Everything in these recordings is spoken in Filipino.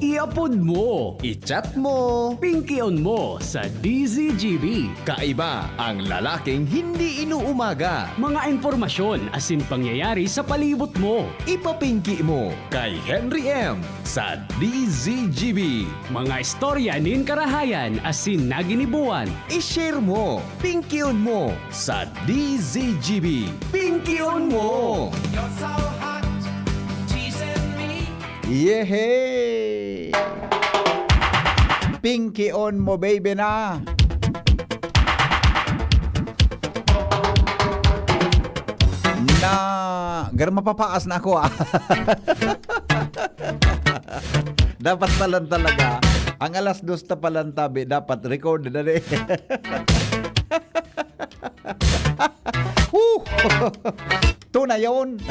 I-upload mo, I-chat mo. pinky-on mo sa DZGB. Kaiba ang lalaking hindi inuumaga. Mga informasyon asin pangyayari sa palibot mo. Ipapinki mo kay Henry M. sa DZGB. Mga istorya nin karahayan asin naginibuan. I-share mo, pinky-on mo sa DZGB. Pinky-on mo! You're so hot, teasing me. Yehey! Pinky on mo baby na. Ganun mapapaas na ako Dapat palang talaga. Ang alas 2 na palang tabi, dapat record na rin. Tunay yun.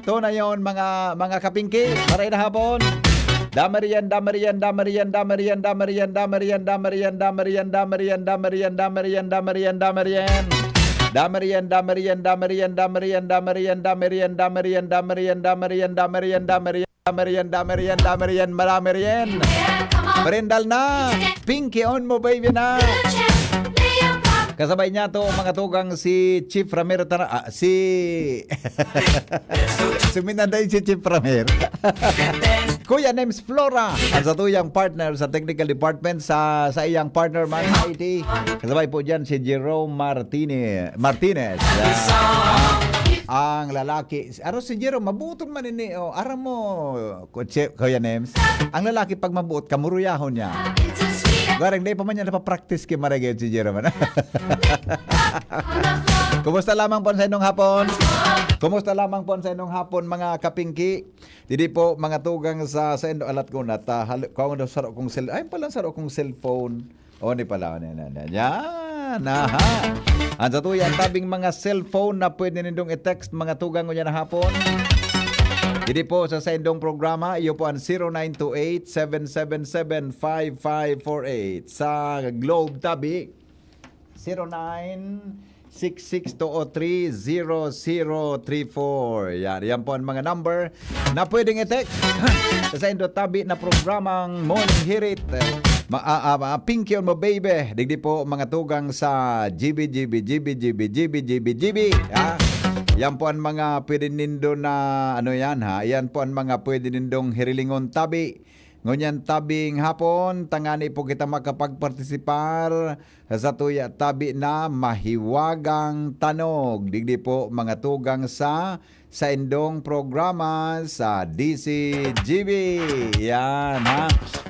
Tunay yun mga kapingki. Maray na hapon. Damarian. Merendal na. Pinky on mo baby na. Kasabay niya to mga tugang si Chief Ramiro Suminanday si Chief Ramiro. Kuya names Flora ang sa tuyang partner sa technical department sa iyang partner man IT. Kasabay po diyan si Jerome Martinez. Ang lalaki, si Jerome mabuton man ini aram mo Kuya names. Ang lalaki pag mabuot kamuruyahon niya. Garang day pa man yan napapractice kay Maragay si Jerome. Kumusta lamang po sa inyong hapon? Kumusta lamang po sa inyong hapon mga kapingki? Didi po mga tugang sa inyong alat ko na kung daw saro kong cellphone. O ni pala. Yan. Ang sa tuya, tabing mga cellphone na pwede nindong i-text mga tugang ko niya na hapon. Hindi po sa sendong programa, iyo po ang 0928-777-5548 sa Globe Tabi 0966-203-0034. Yan po ang mga number na pwedeng i-text sa sendong tabi na programang Morning Hirit. Pinky on mo baby. Digdi po mga tugang sa GB. Yan po ang mga pwede nindo na yan po ang mga pwede nindong hirilingon tabi. Ngunyan tabing hapon, tangani po kita makapagpartisipar sa tuya tabi na mahiwagang tanog. Digdi po mga tugang sa indong programa sa DCGB. Yan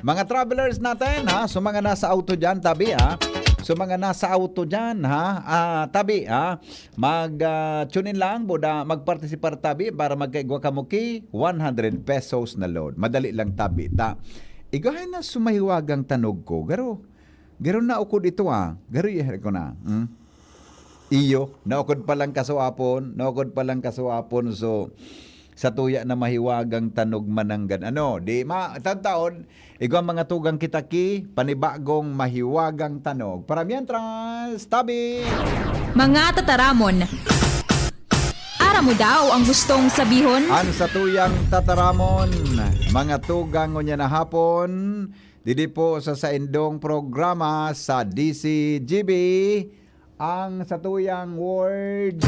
Mga travelers natin so mga nasa auto dyan tabi So mga nasa auto dyan tabi mag-tune in lang boda magpartisipar tabi para magkaigwa kamuki 100 pesos na load. Madali lang tabi Igahay na sumahiwagang tanog ko. Garo na ukod ito Garo ihari ko na. Iyo, naukod palang kasuapon. So sa tuya na mahiwagang tanog mananggan. Di taon igwa mga tugang kitaki, panibagong mahiwagang tanog. Para mientras, tabi! Mga tataramon, ara mo daw ang gustong sabihon? An sa tuyang tataramon, mga tugang o niya na hapon, didi po sa saindong programa sa DCGB, ang sa tuyang word,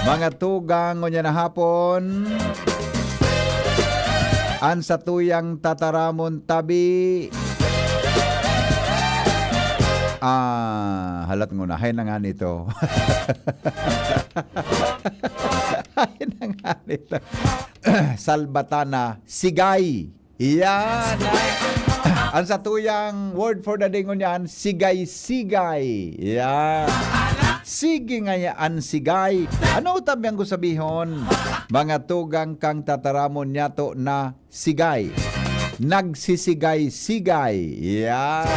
mga tugang o niya na hapon, an sa tuyang tataramon tabi. Halat mo na. Hay na nga nito. Hay na nga nito. Salbatana, sigay. Yan. Ang sa tuyang word for the day ngunyan, sigay-sigay. Yan. Sige nga yaan sigay. Ano tabi ang gusabihon? Mga tugang kang tataramon nyato na sigay. Nagsisigay-sigay. Yan.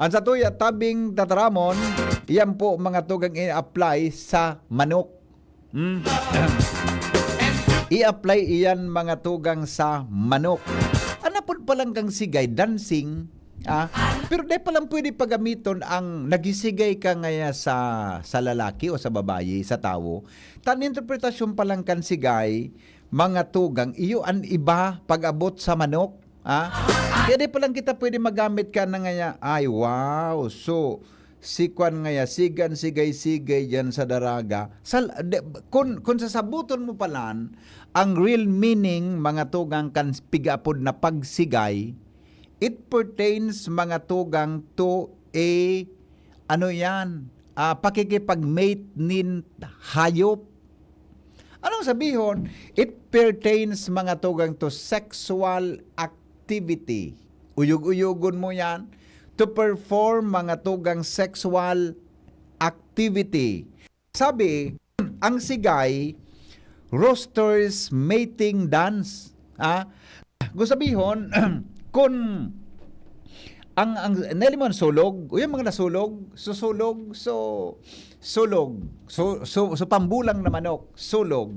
Ang sa tuya tabing tataramon, yan po mga tugang i-apply sa manok. I-apply iyan mga tugang sa manok. Ano po palang kang sigay, dancing, pero di palang pwede pagamiton ang nagisigay ka ngaya sa lalaki o sa babayi, sa tao. Tan interpretasyon palang kan sigay, mga tugang, iyo an iba pag-abot sa manok. Kaya di pa lang kita pwede magamit ka na ngaya. Ay, wow. So, sikwan ngaya, sigan, sigay-sigay dyan sa daraga. Kung sasabuton mo palan, ang real meaning, mga tugang kan pigapod na pagsigay, it pertains, mga tugang, to a, pakikipag-mate nin hayop. Anong sabihon? It pertains, mga tugang, to sexual activity. Uyog-uyogon mo yan. To perform, mga tugang, sexual activity. Sabi, ang sigay, roosters mating dance. Gusto sabihon, kung ang nalimon sulog, yung mga nasulog, susulog, sulog, so pambulang na manok, sulog.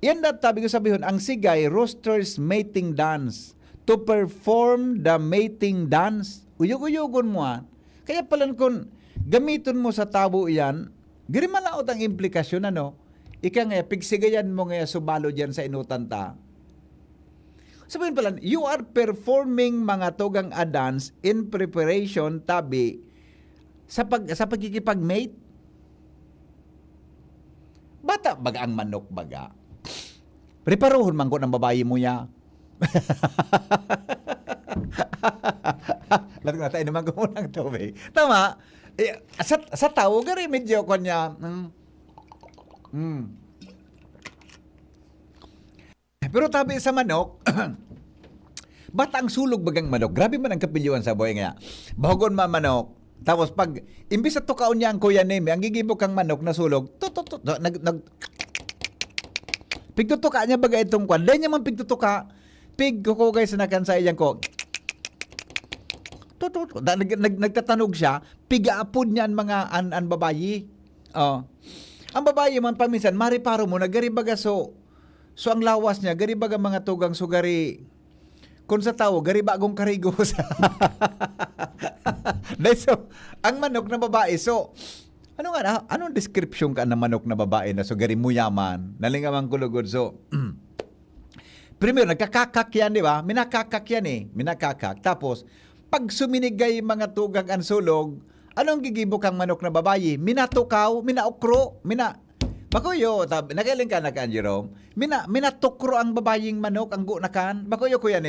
Yan na tabi ko sabihin, ang sigay, roosters mating dance. To perform the mating dance. Uyog-uyogon mo Kaya pala kung gamiton mo sa tabo yan, giri malaot ang implikasyon, Ika nga, pigsigayan mo nga subalo dyan sa inutan ta. Sabihin pala, you are performing, mga tugang, a dance in preparation, tabi, sa pagkikipag-mate. Bata baga ang manok baga. Preparuhon man ko ng babae mo ya. Lahat na tayo naman kumunang tubig. Tama. Sa tao, gari medyo ko niya. Pero tabi sa manok, bata ang sulog bagang manok. Grabe man ang kapilyuan sa buhay nga. Bahugon man manok. Tapos pag, imbis na tukaon niya ang kuya neme, ang gigibok kang manok na sulog, pigtutuka niya baga itong kwan. Dahil niya man pigtutuka, pigkukugay sa nakansay yan ko. Nagtatanog siya, pigaapod niya ang mga an babayi. Ang babayi man paminsan, mariparo mo, nagaribaga so ang lawas niya, garibaga mga tugang sugari, kung sa tao, garibagong karigos. So, ang manok na babae, so, anong description ka ng manok na babae na sugari mo yaman, nalingamang kulugod, so, primero, nagkakakak yan, di ba? Minakakak yan minakakak. Tapos, pag suminigay mga tugang ang sulog, anong gigibok ang manok na babae? Minatukaw, minaukro, Bakuyo, nagailing ka na kan, Jerome? Minatukro ang babaying manok, ang gunakan. Bakuyo ko yan,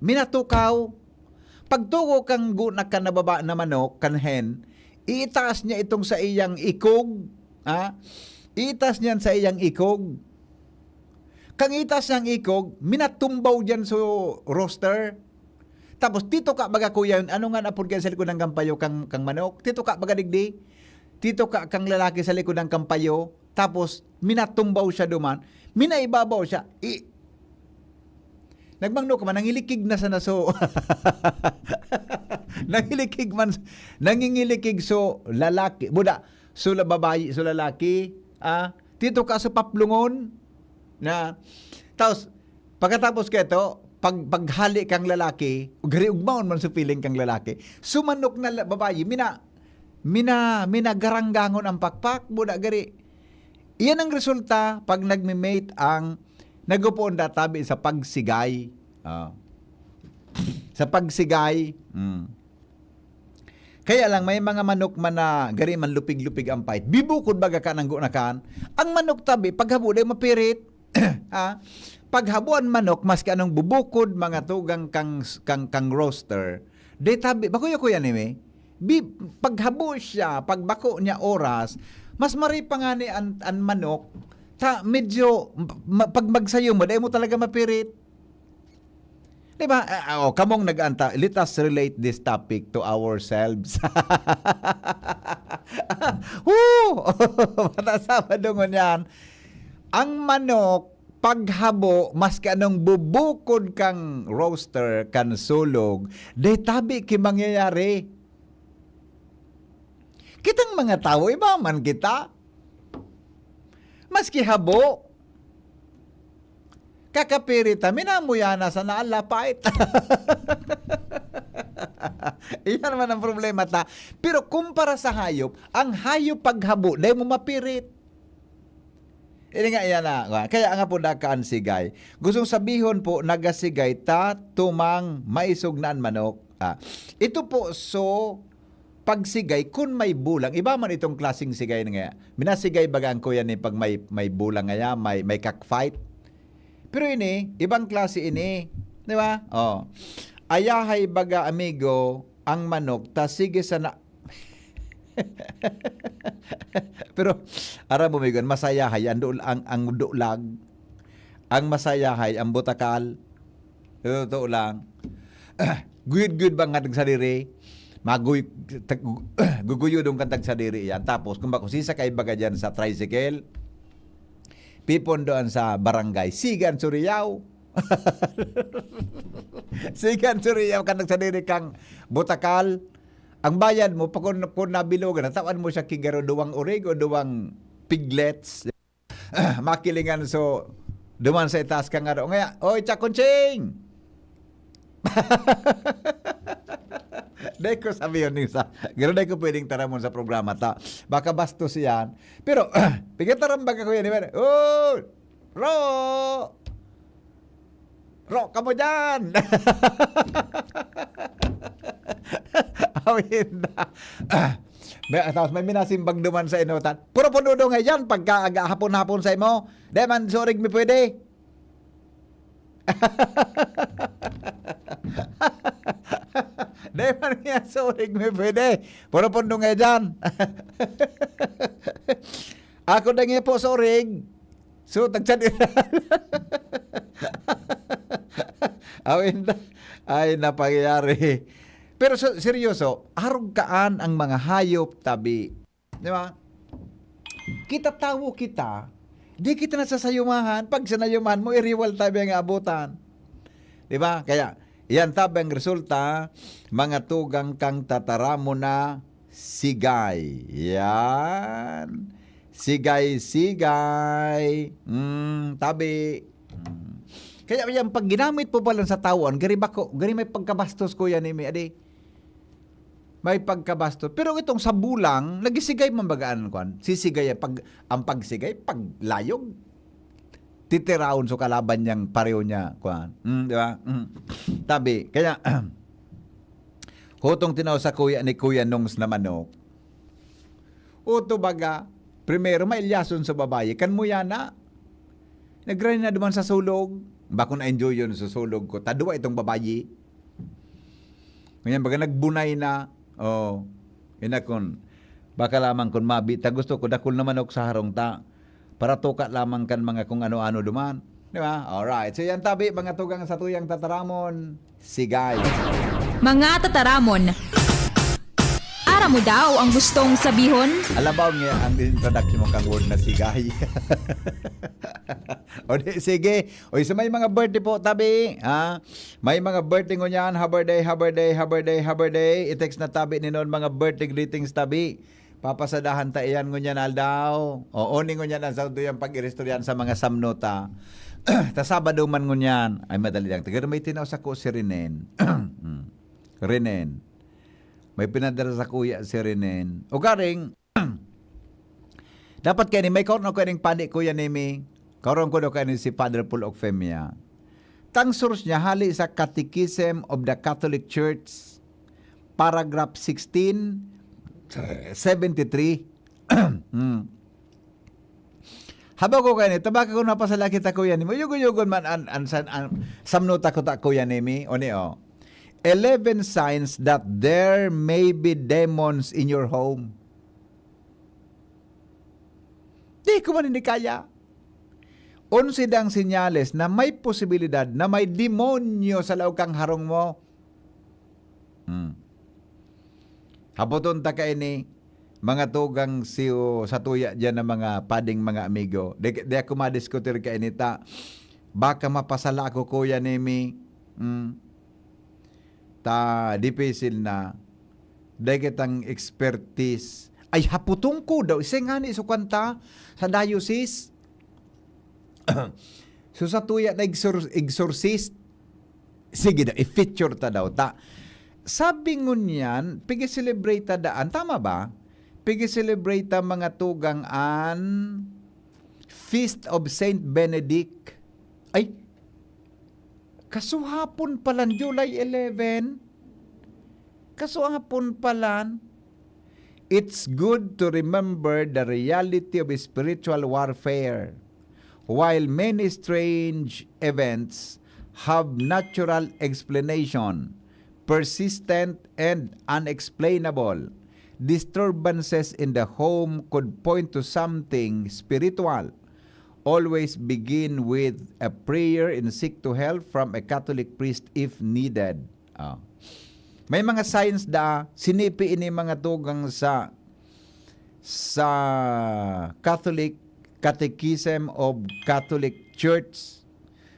minatukaw. Pagtugo kang gunakan na baba na manok, kan hen, iitaas niya itong sa iyang ikog. Iitaas niyan sa iyang ikog. Kang itas ng ikog, minatumbaw dyan so roaster. Tapos, tito ka baga kuya, ano nga napod ka sa likod ng kampayo kang manok? Tito ka baga digdi? Tito ka kang lalaki sa likod ng kampayo. Tapos, minatumbaw siya duman. Minaibabaw siya. Nagmangno ka man, nangilikig na sa naso. Nangingilikig so lalaki. Buda, so babayi, so lalaki. Tito ka sa paplungon. Tapos, pagkatapos keto, paghali kang lalaki, gari ugmaon man sa piling kang lalaki, sumanok na babayi, minagaranggangon ang pakpak, buda gari. Iyan ang resulta pag nagme-mate ang nagupoon tabi sa pagsigay. Sa pagsigay. Kaya lang may mga manok man na gari man lupig-lupig ang pait. Bibukod baga ka ng gunakan. Ang manok tabi, paghabo day mapirit. Paghabuan manok, maski anong bubukod, mga tugang kang roaster, day tabi, bakuya ko yan paghabo siya, pagbako niya oras, mas maripa nga ni ang manok, medyo, pag magsayo mo, day mo talaga mapirit. Diba? Kamong nag-anta, let us relate this topic to ourselves. Matasama dungon yan. Ang manok, paghabo, maski anong bubukod kang roaster, kan sulog, day tabi ki mangyayari. Kitang mga tao, iba man kita. Maski habo, kakapirita, minamuyana sa naalapait. Iyan naman ang problema ta. Pero kumpara sa hayop, ang hayop paghabo, day mo mapirit. Ini nga yan na. Kaya nga po dakaan sigay. Gustong sabihon po, nagasigay ta tumang maisugnaan manok. Ito po, so, pagsigay, kung may bulang, iba man itong klaseng sigay na nga. Minasigay bagang ko yan pag may bulang nga may cockfight. Pero ini, ibang klase ini. Di ba? Oh. Ayahay baga, amigo, ang manok, ta sige sana. Pero ara bumigon masayahay ang dulag, ang masayahay ang butakal. Totoo lang. Good bang nga tagsadiri guguyo dong kantag sadiri yan. Tapos kung sisa kay baga dyan sa tricycle, pipon doon sa barangay, sigan suriyaw. Sigan suriyaw kantag sadiri kang butakal. Ang bayad mo, pa kung nabilogan, natawan mo siya kigaro duwang urig o duwang piglets. Makilingan so, duman sa itaas ka nga doon. Ngaya, oy, Chakunching! Dahil ko sabi yun sa, gano'n dahil ko pwedeng taramon sa programa ta. Baka bastos yan. Pero, pigataram baga ko yan. Oh, Ro, kamo dyan! Awin na. Tapos may minasimbang duman sa inutan. Puro punudo nga yan pagka hapon-hapon sa imo. Di man, surig mi pwede. Di man nga surig mi pwede. Puro punudo nga yan. Ako na nga po surig. So, tagsan Awin na. Ay, napangyayari. Pero seryoso, arog kaan ang mga hayop tabi. Di ba? Kita tawo kita, di kita nasasayumahan. Pag sinayumahan mo, iriwal tabi ang abutan. Di ba? Kaya, yan tabi ang resulta, mga tugang kang tataramo na sigay. Yan. Sigay. Tabi. Kaya yan, pag ginamit po pala sa tawon, gari may pagkabastos ko yan, adi. May pagkabastos. Pero itong sa bulang, nagisigay mambagaan ko. Sisigay, ang pagsigay, paglayog. Titiraon so kalaban niyang pareho niya. Di ba? Tabi, kaya, hutong tinaw sa kuya ni Kuya Nongs na manok. Uto baga, primero, mailyason sa babae. Kan mo yan na. Nagray na duman sa sulog. Bako na-enjoy yun sa sulog ko. Tadwa itong babayi. Ngayon, baga nagbunay na. Oh, inakon. Baka lamang kung mabita. Gusto ko, dakol naman ako sa harong ta. Para tuka lamang kan mga kung ano-ano duman. Di ba? Alright. So yan tabi, mga tugang sa tuyang tataramon. Sigay. Mga tataramon, ara mo daw ang gustong sabihon? Alabaw niya ang introduction mo kang word na sigay. O di, sige. O sa may mga birthday po, tabi. May mga birthday ko niyan. Happy birthday. I-text na tabi ni noon mga birthday greetings tabi. Papasadahan ta iyan ko niyan aldaw. O oning ko niyan ang sa yung pag-irestoryan sa mga samnota. Ta Sabado man ko niyan. Ay madali lang. Taga may tinaw sa ko si Renen. Renen. May pinadala sa kuya si Renen. O karing, dapat kayo ni may karon ko ning panik kuya nimi. Karon ko do kayo si Father Paul Ocfemia. Tang source niya hali sa Catechism of the Catholic Church, paragraph 1673. Habang ko kayo ni, tabaka ko napasala kita kuya nimi. Yugon man samnuta ko ta kuya nimi. O ni o. 11 signs that there may be demons in your home. Di ko man hindi kaya. 11 dang sinyales na may posibilidad na may demonyo sa loob kang harong mo. Hapoton ta kay ni mga tugang siyo sa tuya dyan na mga pading mga amigo. Di ako madiskutir kay ni ta. Baka mapasala ako kuya nimi. Ta dipisil na dahil kitang expertise ay haputong ko daw isa nga ni sukanta sa diocese. So sa tuya na exorcist sige daw i-feature ta daw ta sabi ngun yan pigi-celebrate ta daan tama ba? Pigi-celebrate ta mga tugang an Feast of Saint Benedict. Ay, kasuhapon palan July 11. Kasuhapon palan. It's good to remember the reality of spiritual warfare. While many strange events have natural explanation, persistent and unexplainable, disturbances in the home could point to something spiritual. Always begin with a prayer and seek to help from a Catholic priest if needed. May mga signs da sinipi ini mga tugang sa Catholic Catechism of Catholic Church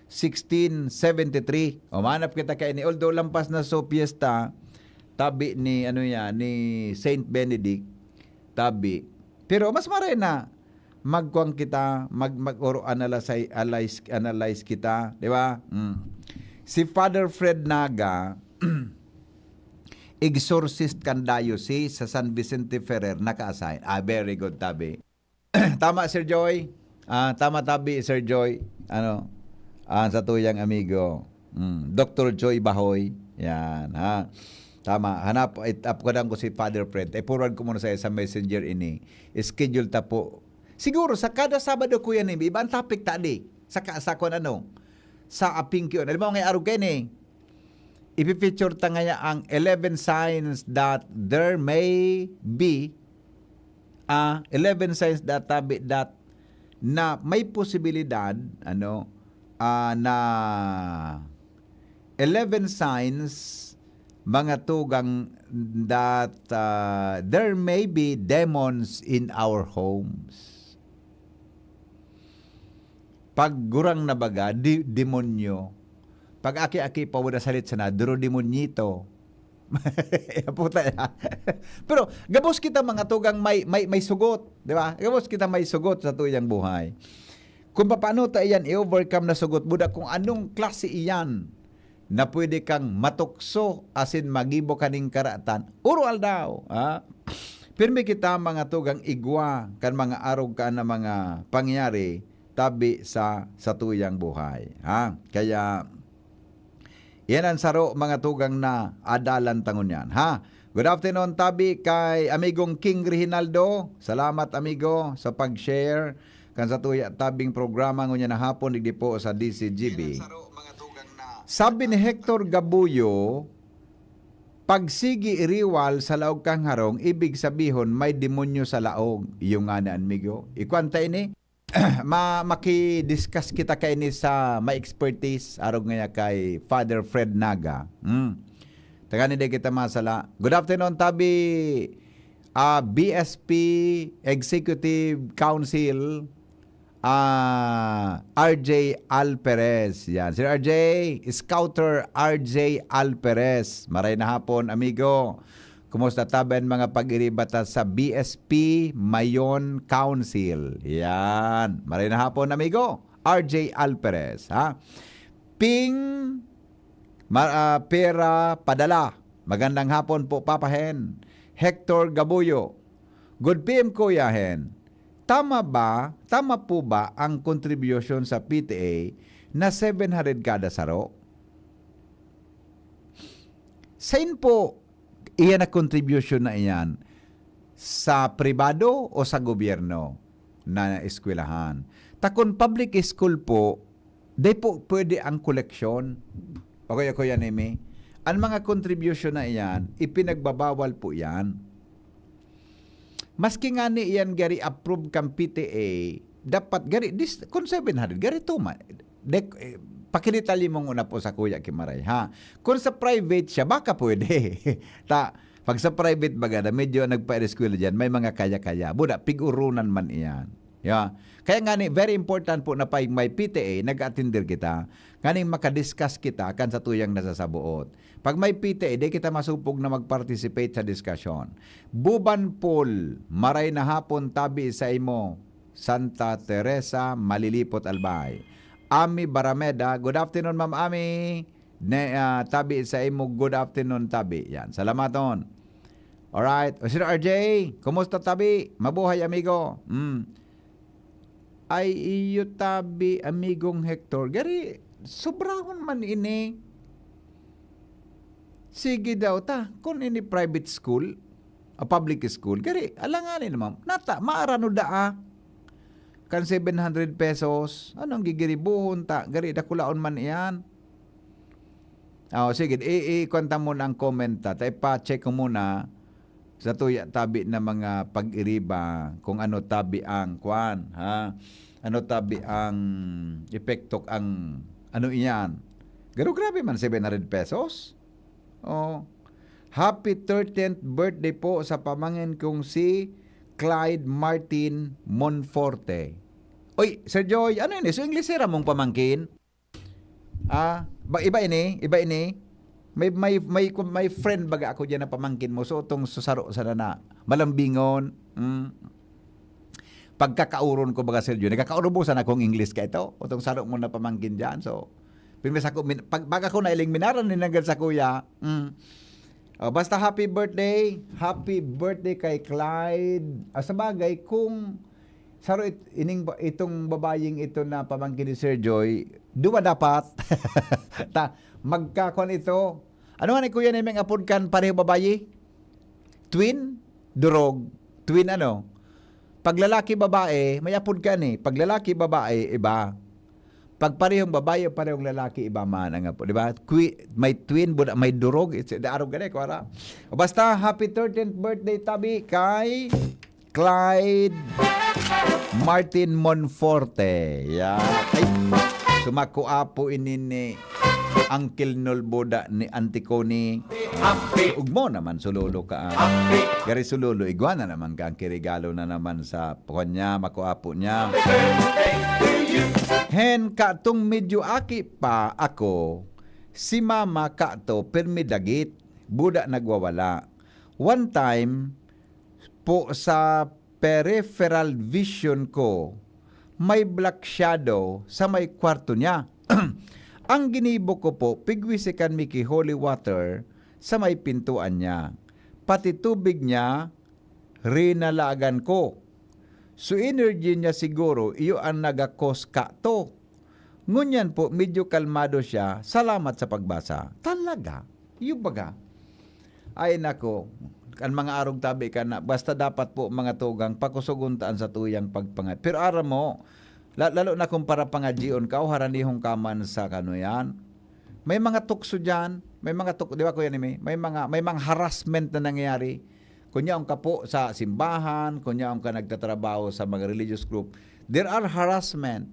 1673. O manap kita kay ni although lampas na so fiesta tabi ni ni Saint Benedict tabi. Pero mas maray na magkuang kita analyze kita, di ba? Si Father Fred Naga exorcist kan diocese sa San Vicente Ferrer naka-assign. Very good tabi. Tama Sir Joy. Tama tabi Sir Joy. Sa tuyang amigo. Dr. Joy Bahoy. Yan ha. Tama. Hanap up ko ko si Father Fred. Forward ko muna sa messenger ini. Schedule ta po. Siguro sa kada Sabado ko yan iba ang topic tadi. Sa aping kyo. Alam mo ngay araw kayo ipipicture ta nga ang 11 signs that there may be 11 signs that na may posibilidad na 11 signs mga tugang that there may be demons in our homes. Pag gurang na baga, demonyo. Pag aki-aki pa wala salit sana, duro demonyito. Puta ya. Pero gabos kita mga tugang may sugot, di ba? Gabos kita may sugot sa tuyang buhay. Kung paano ta iyan i-overcome na sugot buda kung anong klase iyan na pwede kang matukso asin magibo kaning karatan. Urual daw, ha? Pirmi kita mga tugang igwa kan mga arog ka na mga pangyari tabi sa tuyang buhay, ha? Kaya yan ang saro mga tugang na adalan tangon yan, ha? Good afternoon tabi kay amigong King Reginaldo. Salamat amigo sa pag-share kan sa tuya tabing programa ngunya na hapon digdi po sa DCGB. Sabi ni Hector Gabuyo, pagsigi iriwal sa laog kang harong, ibig sabihon may demonyo sa laog. Yung nga na amigo. Ikwanta ini maki-discuss kita kay ni sa may expertise arog nga kay Father Fred Naga. Tagani de kita masala. Good afternoon tabi BSP Executive Council RJ Alperez. Yan. Si RJ, Scouter RJ Alperez. Maray na hapon amigo. Kumusta taben mga pag-iribata sa BSP Mayon Council? Yan. Maray na hapon, amigo. RJ Alperez. Ha? Ping Pera Padala. Magandang hapon po, Papa Hen. Hector Gabuyo. Good PM, Kuya Hen. Tama po ba ang contribution sa PTA na 700 kada saro? Sain po iyan na contribution na iyan sa pribado o sa gobyerno na eskwelahan. Takon public school po, di po pwede ang koleksyon. Okay, ako yan, Amy. Ang mga contribution na iyan, ipinagbabawal po yan. Maski nga ni iyan gari approve kang PTA, dapat gari, kung 700, gari tuma. Pakinitalye mong una po sa Kuya Kimaray, ha? Kung sa private siya, baka pwede. Pag sa private baga na medyo nagpa-eskwela dyan, may mga kaya-kaya. Buda, pigurunan man iyan. Yeah. Kaya nga ni, very important po na may PTA, nag-attinder kita, nganing makadiscuss kita kan sa tuyang nasasabuot. Pag may PTA, di kita masupog na mag-participate sa discussion. Buban Paul, maray na hapon tabi sa imo, Santa Teresa, Malilipot, Albay. Ami Barameda, good afternoon Ma'am Ami. Tabi sa imo, good afternoon tabi. Yan, salamaton. Alright, o sino RJ, kumusta tabi? Mabuhay amigo. ay iyo tabi amigong Hector. Gari, sobrahon man ini. Sige daw ta, kung ini private school, a public school, gari, alanganin naman. Nata, maarano daa. Kan 700 pesos, anong gigiribuhon ta? Gari, dakulaon man iyan. Sige, i-kwanta mo na ang comment ta. Tayo pa-check ko muna sa tuya tabi na mga pag-iriba kung ano tabi ang kwan, ha? Ano tabi ang epektok ang ano iyan. Garo grabe man 700 pesos. Happy 13th birthday po sa pamangkin kong si Clyde Martin Monforte. Oy, Sir Joy, ano yun? So Inglesera mong pamangkin? Iba ini. May friend baga ako diyan na pamangkin mo. So tong susaro sa na malambingon. Pagkakauron ko baga Sir Joy. Nagkakaurubusan akong English ka ito. O tong saro mo na pamangkin diyan. So pimis ako pag ako na iling minaran ni nagad sa kuya. Basta happy birthday. Happy birthday kay Clyde. Sa bagay, kung saro itong babaying ito na pamangkin ni Sir Joy, duwa dapat. Magkakon ito. Ano nga ni kuya na yung apod kan pareho babayi? Twin? Durog? Twin ano? Pag lalaki babae, may apod kan eh. Pag lalaki babae, iba. Pag parehong babae o parehong lalaki, iba man ang apo. Diba? May twin, may durog. It's the araw gani, kuwara. Basta, happy 13th birthday, tabi, kay Clyde Martin Monforte. Yan. Ay, sumakuapo ini ni Uncle Nolboda ni Anticoni. Ugmo naman, sulolo ka. Gari sulolo, iguana naman ka. Ang kirigalo na naman sa kanya, makuapo niya. Hen ka tong medyo aki pa ako, si mama ka to permidagit, buda nagwawala. One time, po sa peripheral vision ko, may black shadow sa may kwarto niya. Ang ginibo ko po, pigwisikan miki holy water sa may pintuan niya. Pati tubig niya, rinalagan ko. So energy niya siguro, iyo ang nagakos ka to. Ngunyan po, medyo kalmado siya. Salamat sa pagbasa. Talaga? Iyo baga? Ay nako, ang mga arog tabi ka na, basta dapat po mga tugang pakusuguntaan sa tuyang pagpangat. Pero ara mo, lalo na kung para pangajion ka, o haranihong kaman sa kano yan. May mga tukso dyan, may mga di ba kuya ni may mga harassment na nangyayari. Kunya ang kapo sa simbahan, kunya ang ka nagtatrabaho sa mga religious group, there are harassment.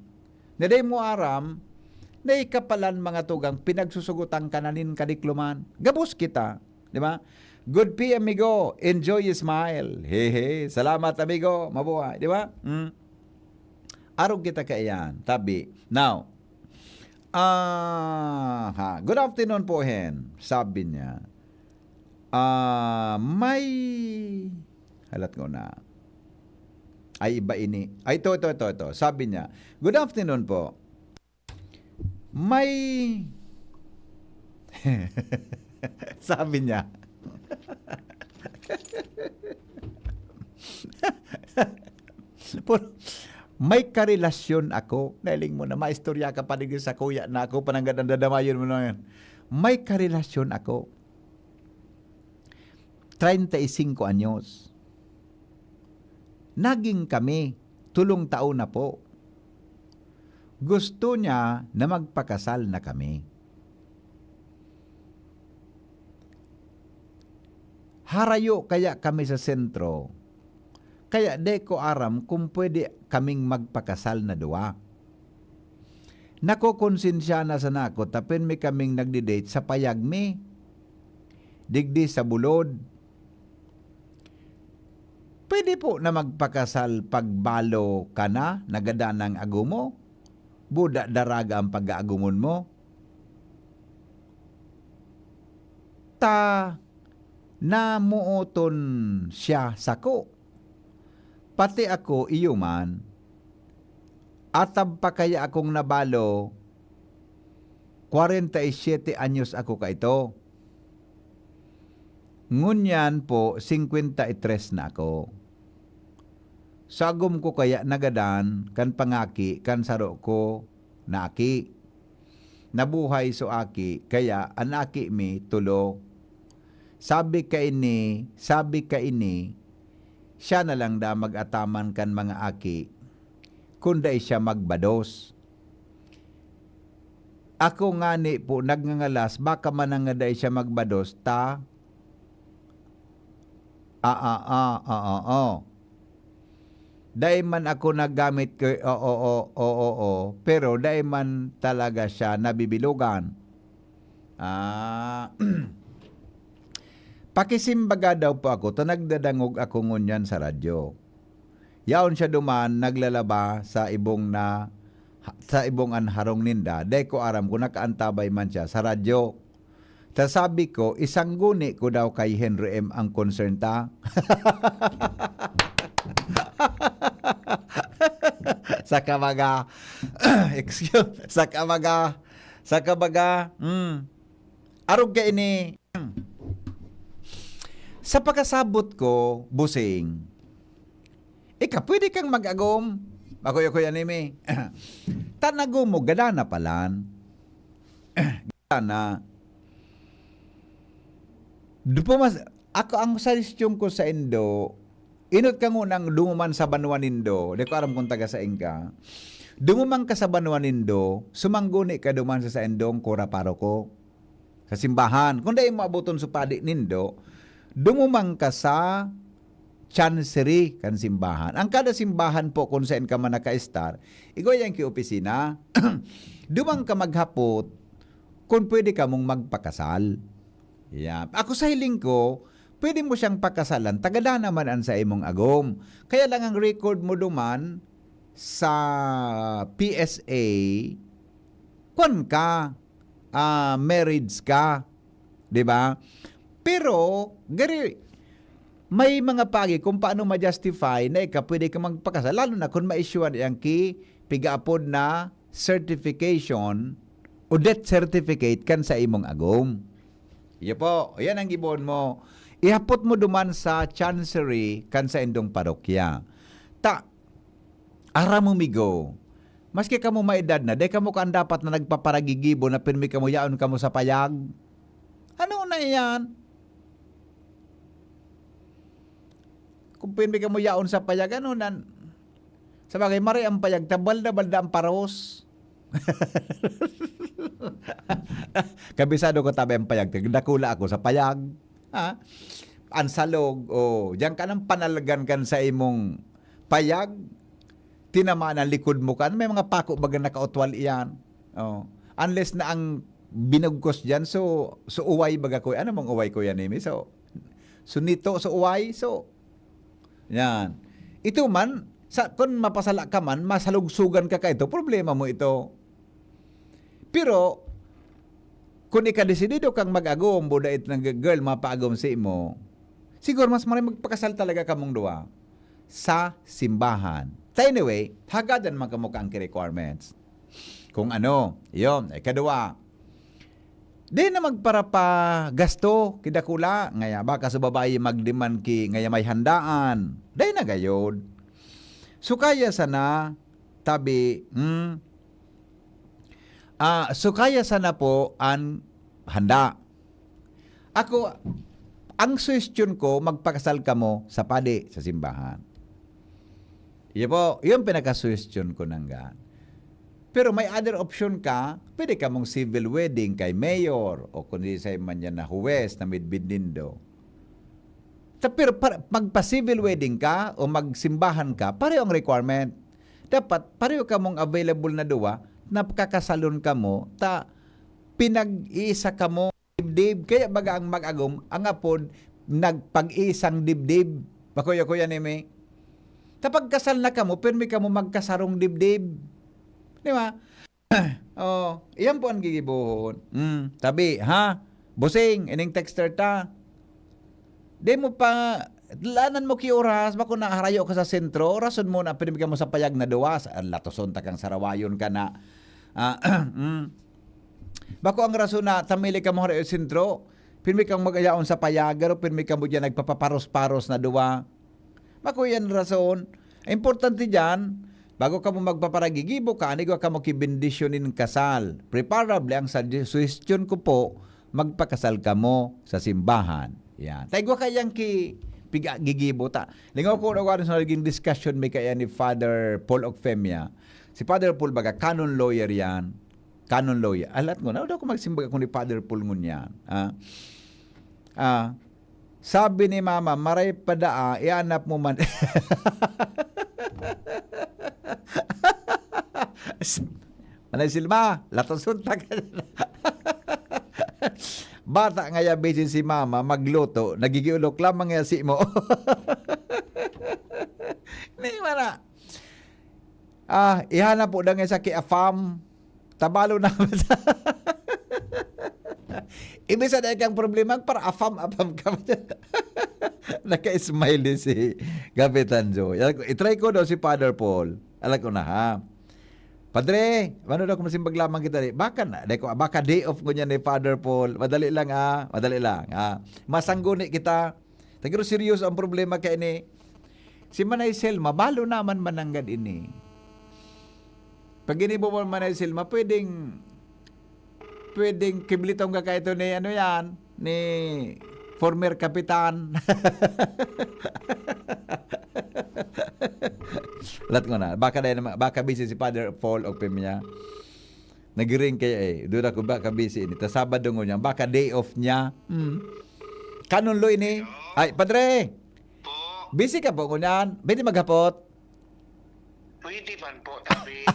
Naday mo aram, na ikapalan mga tugang, pinagsusugutan kananin kadikluman. Gabos kita, di ba? Good P, amigo. Enjoy your smile. Hehe. Salamat, amigo. Mabuhay. Di ba? Arog kita kaiyan. Tabi. Now, good afternoon po, Hen. Sabi niya, may halat ko na. Ay, iba ini. Ay, ito. Sabi niya, good afternoon po. May sabi niya, may karelasyon ako. Nailing mo na, maistorya ka pa sa kuya na ako, pananggad ang dadamayon mo na yan. May karelasyon ako. 35 anyos. Naging kami, 3 taon na po. Gusto niya na magpakasal na kami. Harayo kaya kami sa sentro. Kaya de ko aram kung pwede kaming magpakasal na duwa. Nakokonsensya na sa nako tapin mi kaming nagdi-date sa payagmi. Digdi sa bulod. Pwede po na magpakasal pagbalo ka na, nagada ng agumo. Buda daraga ang pag-aagumon mo. Namuoton siya sako. Pati ako iyo man. Atab pa kaya akong nabalo. 47 anyos ako ka ito. Ngunyan po 53 na ako. sagom ko kaya nagadan, kan pangaki, kan saro ko na aki. Nabuhay so aki, kaya anaki mi tulo. Sabi ka ini, siya na lang da mag-ataman kan mga aki, kunday siya magbados. Ako nga ni po nagngangalas, baka manangaday siya magbados, ta? Dahil man ako naggamit ko, pero dahil man talaga siya nabibilugan. Pakisimbaga daw po ako, nagdadangog ako ngunyan sa radyo. Yaon siya duman, naglalaba sa ibong an harong ninda. Dahil ko aram ko nakaantabay man siya sa radyo. Ta sabi ko, isang guni ko daw kay Henry M. ang concern ta. sa kabaga, arog ka ini. Sa pagkasabot ko, busing, pwede kang mag-agom. Ako yan imi. Tanagom mo, gada na palan. Gada na. Ako ang suggestion ko sa Indo, inot ka ngunang dumuman sa Banwan Indo, di ko aram kung taga sa Inka, dumuman ka sa Banwan Indo, sumangguni ka duman sa Indong kura paro ko, sa simbahan. Kung dahil maabuton sa padi nindo, dumumang ka sa chancery kan simbahan. Ang kada simbahan po kung saan ka man naka-star, igoy ang ki-opisina, dumang ka maghapot kung pwede ka mong magpakasal. Yeah. Ako sa hiling ko, pwede mo siyang pakasalan, tagada naman ang sa imong agom. Kaya lang ang record mo duman sa PSA, kung ka, marriage ka, di ba? Pero, may mga pagi kung paano ma-justify na pwede ka magpakasal, lalo na kung ma-issuean yung pigaapod na certification o death certificate kan sa imong agom. Iya po, yan ang gibon mo. Ihapot mo duman sa chancery kan sa indong parokya. Ara mo migo. Maski ka mo maedad na, day ka mo kan dapat na nagpaparagigibo na pirmi ka mo yaon ka mo sa payag. Ano na yan? Kung pirmi ka mo yaon sa payag, ano na? Sa bagay, mari ang payag, tabalda-balda ang paros. Kabisado ko tabi ang payag, dakula ako sa payag. Ha? Ansalog, diyan ka ng panalagan kan sa imong payag, tinamaan ang likod mo kan, may mga pako baga nakautwal iyan. Unless na ang binugkos diyan, so uway baga ko, ano mong uway ko yan, Amy? So nito, so uway, so, yan. Ito man, kung mapasala ka man, masalugsugan ka ito, problema mo ito. Pero, kung ikadesidido kang mag-agom, budait ng girl, mapaagom si mo, siguro mas maraming magpakasal talaga kamong duwa sa simbahan. Anyway, hagadan man kamukha ang requirements. Kung ano, yun, kadua. Di na magpara pa gasto, kidakula, ngaya baka sa babae magdiman ngaya may handaan. Di na gayod. So kaya sana, tabi, so kaya sana po ang handa. Ako, ang suggestion ko, magpakasal ka mo sa padi, sa simbahan. Iyan po, yung pinaka-suggestion ko nanggan. Pero may other option ka, pwede ka mong civil wedding kay mayor o kundi sa man yan na huwes na midbid nindo. Pero magpa-civil wedding ka o magsimbahan ka, pareho ang requirement. Dapat pareho ka mong available na duwa, napakakasalon ka mo, pinag-iisa ka mo dibdib. Kaya baga ang mag-agom, ang apod, nagpag-isang dibdib. Bakuya-kuya ni me. Kapag kasal na ka mo, pirmi ka mo magkasarong dibdib. Di ba? Iyan po ang gigibuhon. Tabi, ha? Busing, ining texter ta. Di mo pa, lanan mo ki oras, bako na harayo ka sa sentro, rason mo na, pirmi ka mo sa payag na duwas, latoson ta kang sarawayon ka na. Bako ang rason na, tamili ka mo harayo sa sentro, pirmi kang magayaon sa payag, pero pirmi ka mo dyan nagpapaparos-paros na duwa. Bako yan rason. Importante dyan, bago ka mo magpaparagigibo ka, anigo ka mo kibendisyonin kasal. Preparable, ang suggestion ko po, magpakasal ka mo sa simbahan. Yan. Tayo ka yang gigibo ta. Lingaw ko na sa naging discussion may kaya ni Father Paul Ocfemia. Si Father Paul baga, canon lawyer yan. Canon lawyer. Alat ko, na daw ko magsimbaga ko ni Father Paul ngun yan. Sabi ni Mama, maray padaa, ianap mo man. Manay Silma, latosunta ka. Bata nga yabisin si Mama, magluto, nagigiulok lamang nga si mo. Hindi mana. Ihanap po na nga sa kiafam, tabalo na. Ibig sa dahil kang problema, para afam-afam ka. Naka-smile si Kapitan Joe. I-try ko daw si Father Paul. Alam ko na ha. Padre, ano daw kung masimbag lamang kita rin? Baka na. Baka day off ko niya ni Father Paul. Madali lang Madali lang Masangguni kita. Tagiro serious ang problema kay ini. Si Manay Selma, balo naman mananggad ini. Pag inibo mo Manay Selma, pwedeng kiblitong ka ito ni ano yan, ni former kapitan. Lat ko na. Baka busy si Father Paul o Pemia. Nag-ring kaya doon ako baka busy ini. Ta Sabado niya. Baka day off niya. Kanon lo ini. Ay, Padre. Po, Busy ka po kunyan. Pwede maghapot. pwede man po, tabi.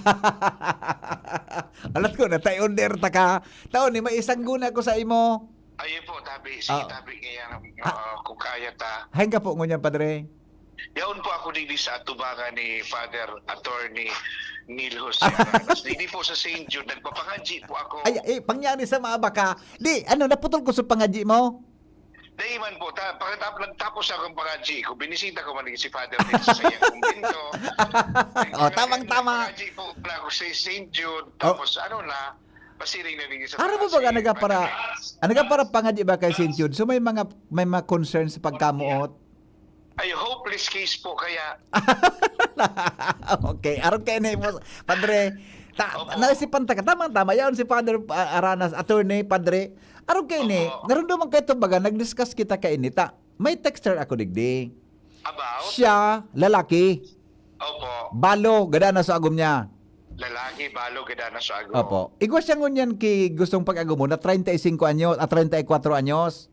Alat ko na, tayo under ta ka. Taon ni, may isang guna ko sa imo. Ayun po, tabi. Sige, tabi kaya kung kaya ta. Hain ka po ngunyan, Padre. Yaon po ako dili sa atubangan ni Father Attorney Neil Jose Aranas. Dili po sa St. Jude, nagpapangadji po ako. Ay, pangyari sa mga baka. Di, naputol ko sa pangadji mo? Dahil man po, nagtapos akong pangadji ko. Binisita ko man si Father Neil sa iyang kumbento. Tamang-tama. Pangadji po pala ako sa St. Jude. Tapos pasiring na rin sa Ano mo ba nagapara pangadji ba kay St. Jude? So may mga concerns sa pagkamuot? Ay, hopeless case po kaya. Okay, aron kay ni mo, Padre. Naisipan ta ka, tama yaon si Father Aranas, attorney, Padre. Aron kay ni, naramdaman kay to baga, nag-discuss kita kay ni ta. May texter ako digdi. About? Siya, lalaki. Opo. Balo, gada na sa agom niya. Lalaki, balo, gada na sa ago. Opo. Igwas siya ngunyan ki gustong pag-agom mo na 35 anyos at 34 anyos.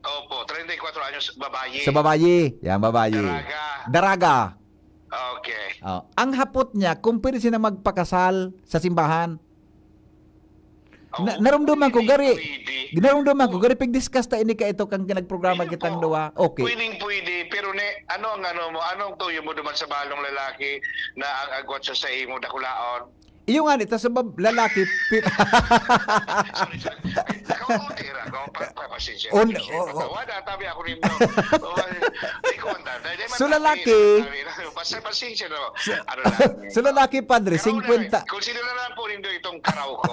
Opo, 34 anyos, babae. Sa babayi. Yan, babayi. Daraga. Okay. Ang hapot niya, kung pwede siya na magpakasal sa simbahan. Naramdaman ko, gari. Naramdaman ko, gari pag-discuss ta ini ka ito kang nagprograma kitang duwa. Okay. Pwede. Pero anong tuyo mo duman sa balong lalaki na ang agwat sa imo dakulaon? Iyo nga nito sa lalaki. Sorry. Nakakutira ko. Papasensya. Wala, tabi ako rin mo. So lalaki. Pasensya no. So lalaki, Padre, 50. Kung sino na lang po rin itong karaw ko.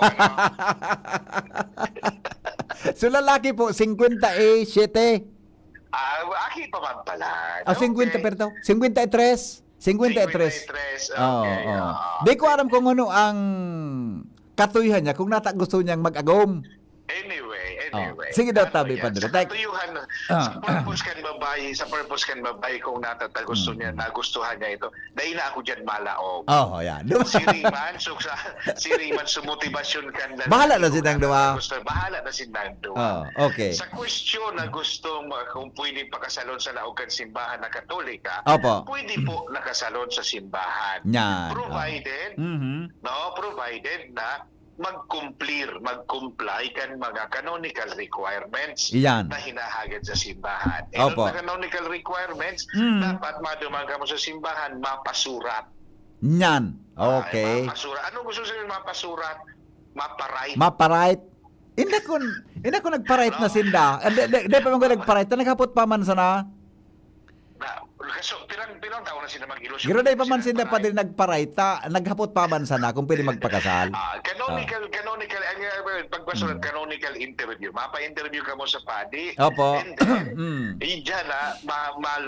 So lalaki po, 57. Aki pa man pala. 50 perto. 53. 53. Okay. Di ko alam kung ano ang katuyhan niya, kung nata gusto niyang mag-agom. Anyway. Sige daw, Tabi, Padre. Sa katuyuhan, sa purpose kan babae kung gusto niya, nagustuhan niya ito, dahil na ako dyan malaog. Yan. Si Riman, sumotibasyon kan. Bahala na sinang duwa. Bahala na sinang duwa. Okay. Sa question na gusto kung pwede pakasalon sa laogan simbahan na Katolika, Opo. pwede po nakasalon sa simbahan. Yan. Provided, provided na mag-comply kan mga canonical requirements Iyan. na hinahagad sa simbahan. Opo. Ang canonical requirements, dapat maduman ka mo sa simbahan, mapasurat. Yan. Okay. Mapasurat. Ano gusto sabihin mapasurat? Maparay. Maparait. Hindi ko nagparait na sinda. Hindi pa man ko nagparait. Naghapot pa man sana. Kaso, pirang taon na sila mag-ilusyon. Giro day pa man sila pa din nagparayta, naghapot pa man sana kung pwede magpakasal. Canonical, pagpasulat, canonical interview. Mapa-interview ka mo sa padi. Opo. And then, dyan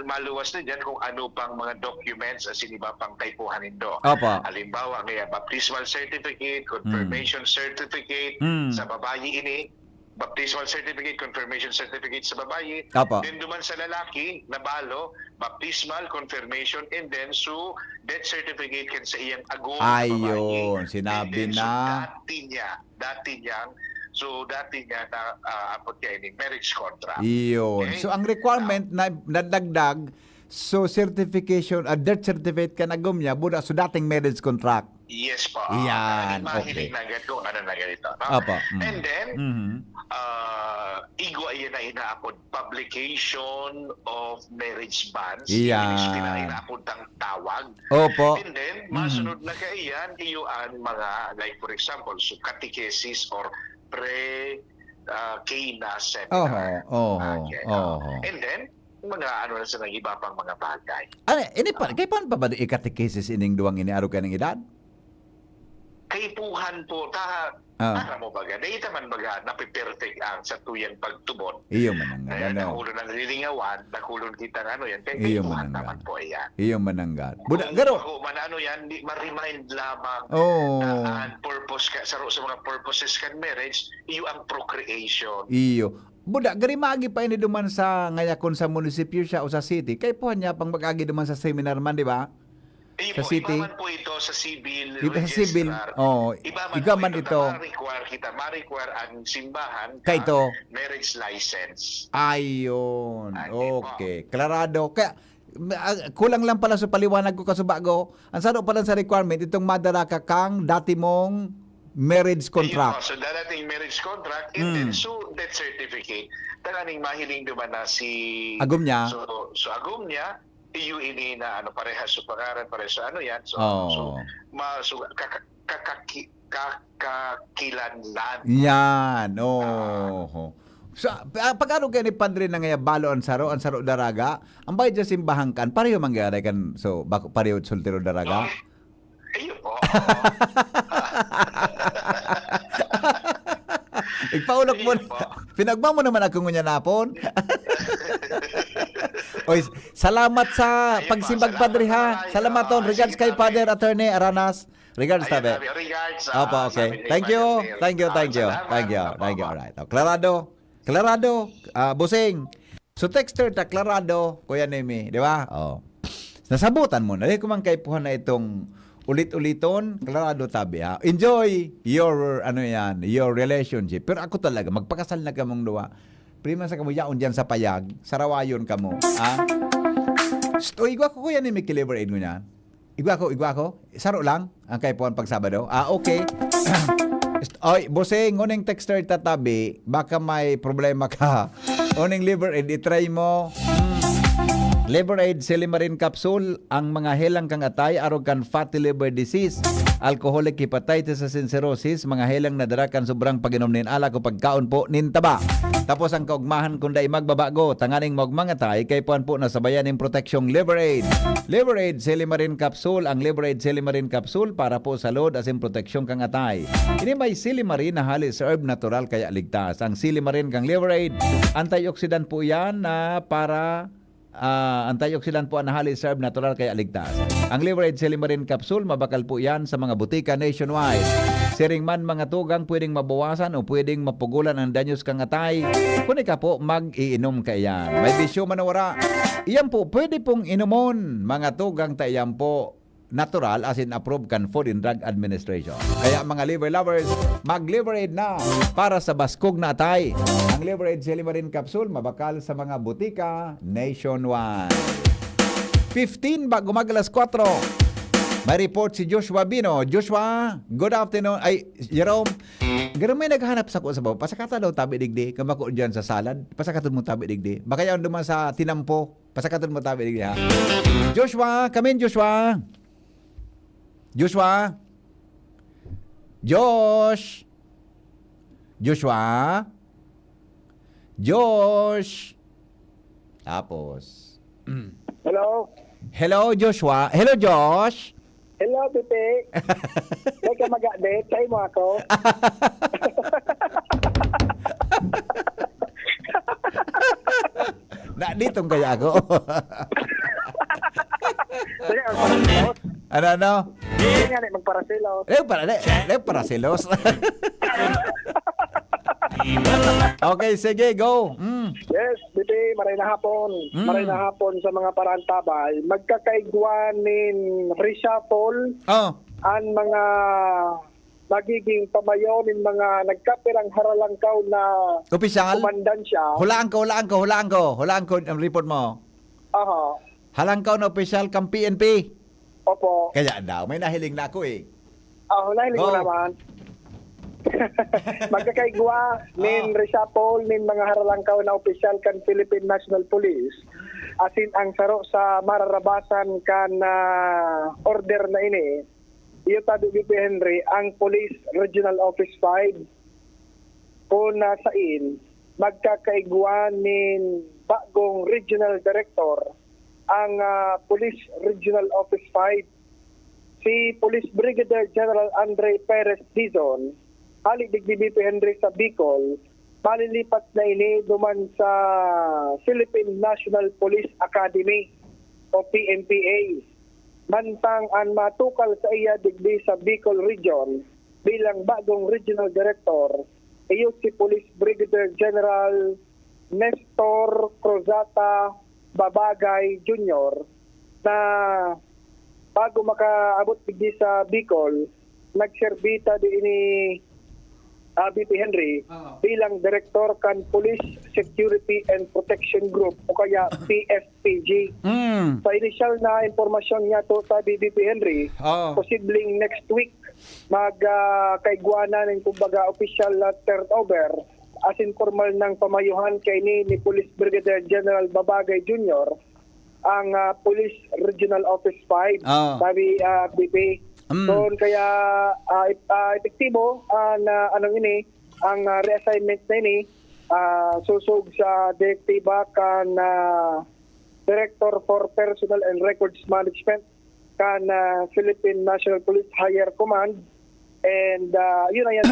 maluwas na dyan kung ano pang mga documents as iba pang kaipuhan nindo. Opo. Halimbawa, kaya baptismal certificate, confirmation certificate, sa babayi ini, baptismal certificate, confirmation certificate sa babayi. Opo. Then duman sa lalaki, nabalo, baptismal, confirmation, and then so death certificate kan sa iyang agong Ayun, babayi. sinabi And then, na. So dati niya na apot kaya ni marriage contract. Iyon. Okay? So ang requirement na nadagdag, so certification, death certificate ka na gumya, buda so dating marriage contract. Yes po. Yan, Mahilig okay. na agad kung ano na ganito. No? Opo. And then, Mhm. igwa yan na inaapod publication of marriage bans. Yan. Inaapod ang tawag. Opo. And then, masunod na kaiyan, iyuan mga, like for example, so catechesis or pre-Kena seminar. Okay, no? And then, mga ano na sa iba pang mga bagay. Ano, ini pa, kay paano pa ba ikatekesis ining duwang ini araw ka ng edad? Kaipuhan po, para mo baga, dahita man baga, napiperfect ang sa tuyang pagtubon. Iyo man ang Kaya ano. nakulon ng lilingawan, nakulon kita ng ano yan, kaya Iyo kaipuhan man naman po yan. Iyo mananggat. Buda garo. Kung man ano yan, di ma-remind lamang Oh. ang purpose ka, sa mga purposes kan marriage, iyo ang procreation. Iyo. Buda gari maagi pa ini duman sa ngayakon sa munisipyo siya o sa city. Kay po niya pang magagi duman sa seminar man, di ba? Iyo Sa po, city? iba man po ito sa civil Ito sa civil. registrar. Oh, iga man ito. Ma-require ang simbahan Kay ito. marriage license. Ayun. Ay, di Okay. Klarado. Kaya kulang lang pala sa paliwanag ko kasubago. Ang sano pala sa requirement itong madara ka kang dati mong marriage contract. Ayun po, so darating marriage contract and then so death certificate. Talaning mahiling naman na si Agum niya. So agum niya iyo ini na ano parehas sa pangalan parehas sa ano yan. So Oh. kakakilanlan. Yan. Oh. So, pag-ano kayo ni Padre na ngaya balo ang saro daraga, ang bayad sa simbahan kan, pareho mangyari kan, so, pareho soltero daraga? Ayun po. Ipaunak mo, Ayun po. pinagma mo naman ako ngunya napon. Oy, salamat sa Ayun po, pagsimbag salamat Padre ha. tayo. Salamat ton. Regards Sige, kay Padre. Father Attorney Aranas. Regards Ayun, tabi. regards. Opo, okay. Thank you. Thank you. Salamat. Alright. Clarado. Busing. So texter ta Clarado, Kuya Nemi, di ba? Oh. Nasabutan mo na. Dahil kumang kaipuhan na itong ulit-uliton, Clarado tabi ha. Enjoy your your relationship. Pero ako talaga magpakasal na kamong duwa. Prima sa kamuyaon diyan sa payag, sarawayon kamo. Igwa ko Kuya Nemi Kiliver Aid mo niyan. Igwa ko. Saro lang ang kaipuhan pag Sabado. Okay. Oy, Busing, uning texter tatabi, baka may problema ka. Uning liver aid, itry mo. Liver aid, Silimarin capsule, ang mga helang kang atay, arog kan fatty liver disease, alcoholic hepatitis and cirrhosis, mga helang nadara kan sobrang pag-inom nin ala ko pagkaon po nintaba. Tapos ang kaugmahan kung day magbabago, tanganing magmangatay, kay puan po nasabayan ng proteksyong liver aid. Liver aid, Silimarin capsule, ang liver aid, Silimarin capsule, para po sa load as in proteksyon kang atay. Ini may Silimarin na halis herb natural kaya ligtas. Ang Silimarin kang liver aid, antioxidant po yan na para antioxidant po ang halis herb natural kaya ligtas. Ang liver aid Silimarin capsule, mabakal po yan sa mga butika nationwide. Siring man mga tugang pwedeng mabawasan o pwedeng mapugulan ang danyos kang atay. Kung ka po mag-iinom ka yan. May bisyo manawara. Iyan po pwede pong inumon mga tugang tayan po natural as in approved kan Food and Drug Administration. Kaya mga liver lovers, mag-liver aid na para sa baskog na atay. Ang liver aid Silimarin capsule mabakal sa mga butika nationwide. 15 bago mag-alas 4. May report si Joshua Bino. Joshua, good afternoon. Ay, Jerome, gano'n may naghahanap sa ko sa baba. Pasakata daw tabi digdi. Kamako dyan sa salad. Pasakatan mo tabi digdi. Baka yan duman sa tinampo. Pasakatan mo tabi digdi ha. Joshua, come in Joshua. Joshua. Josh. Joshua. Josh. Tapos. Hello? Hello, Joshua. Hello, Josh. Hello, Pipi. May ka mag-update. Sa'yo mo ako. Na ditong kaya ako. Sige, ang parasilos. ano? Sige nga, magparasilos. Para silos. Okay, sige, go. Yes, Pipi, maray na hapon. Maray na hapon sa mga parantabay. Magkakaigwanin reshuffle Oh, ang mga magiging pamayon ng mga nagkapirang haralangkaw na opisyal. kumandansya. Hulaan ko ang report mo. Aha. Halangkaw na opisyal kang PNP. Opo. Kaya daw, may nahiling na ako eh. Nahiling ko Go. naman. Magkakaigwa nin reshuffle nin mga haralangkaw na opisyal kan Philippine National Police asin ang saro sa mararabasan kan order na ini iyo tabi BP Henry ang Police Regional Office 5 kung nasain magkakaigwa nin bagong Regional Director ang Police Regional Office 5 si Police Brigadier General Andre Perez Dizon halik digdi Henry sa Bicol, malilipat na ini duman sa Philippine National Police Academy o PNPA. Mantang ang matukal sa iya digdi sa Bicol Region bilang bagong Regional Director, iyo si Police Brigadier General Nestor Cruzata Babagay Jr. na bago makaabot digdi sa Bicol, nagserbita di ini BP Henry bilang Director kan Police Security and Protection Group o kaya PSPG. Sa initial na impormasyon niya to sa BP Henry, posibleng next week magkaigwana ng kumbaga official turnover as informal ng pamayuhan kay ni Police Brigadier General Babagay Jr. ang Police Regional Office 5 sabi BP. So kaya epektibo na anong ini ang reassignment na ini susog sa direktiba kan Director for Personnel and Records Management kan Philippine National Police Higher Command and yun ang yan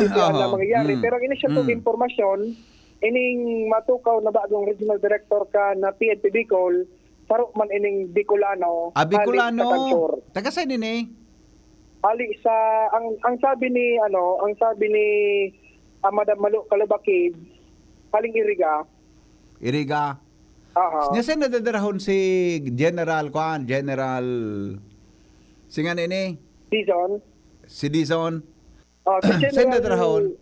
mangyayari pero ang initial informasyon ining matukaw na bagong Regional Director kan PNP Bicol saro man ining Bicolano Bicolano taga saan ini ali sa ang sabi ni Madam Malu Kalabakid paling Iriga. Aha. Niya saan nadadarahon si General singan ini Dizon. si Dizon Si saan nadadarahon